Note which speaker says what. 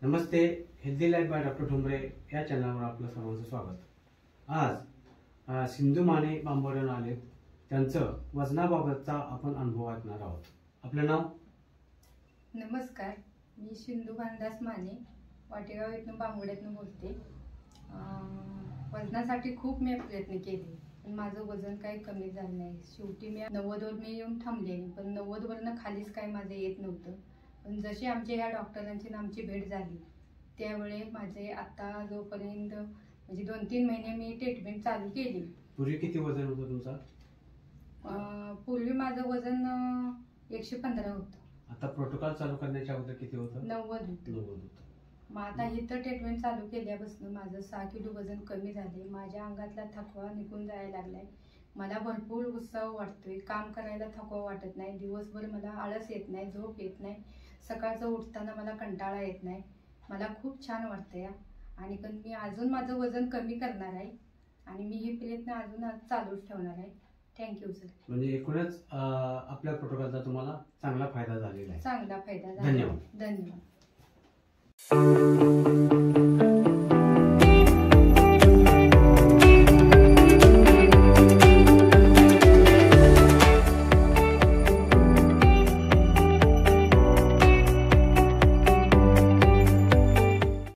Speaker 1: Namaste, healthy life by doctor Thombare या चॅनलवर आपलं सर्वांचं स्वागत। आज सिंधू माने बांबवरून आले, त्यांचं वजनाबाबतचा आपण अनुभव ऐकणार आहोत। आपलं नाव?
Speaker 2: नमस्कार, मी सिंधू भानदास माने वाटेगाव येथून बांबवड्यातून बोलते। वजनासाठी खूप मी प्रयत्न केले पण माझं वजन काही कमी झालं नाही। शेवटी मी 90 वर येऊन थांबले, पण 90 वरनं खालीच काही माझं येत नव्हतं। पण जशी आमच्या ह्या डॉक्टरांची आमची भेट झाली त्यावेळी माझे आता जोपर्यंत म्हणजे 2-3 महिने मी ट्रीटमेंट चालू केली।
Speaker 1: पूर्वी किती वजन होतं तुमचं?
Speaker 2: पूर्वी माझं वजन 115 होतं।
Speaker 1: आता प्रोटोकॉल चालू करण्याच्या अगोदर किती होतं?
Speaker 2: 90 होतं। मग आता इथं ट्रीटमेंट चालू केल्यापासून माझं 6 किलो वजन कमी झाले। माझ्या अंगातला थकवा निघून जायला लागलाय। मला भरपूर उत्साह वाटतोय, काम करायला थकवा वाटत नाही, दिवसभर मला आळस येत नाही, झोप येत नाही, सकाळचं उठताना मला कंटाळा येत नाही। मला खूप छान वाटतंय आणि पण मी अजून माझं वजन कमी करणार आहे आणि मी ही प्रयत्न अजून चालूच ठेवणार आहे। Thank you sir.
Speaker 1: म्हणजे एकूणच आपल्या प्रोटोकॉलचा तुम्हाला चांगला फायदा झालेला आहे।
Speaker 2: चांगला फायदा झाला।
Speaker 1: धन्यवाद।
Speaker 2: धन्यवाद।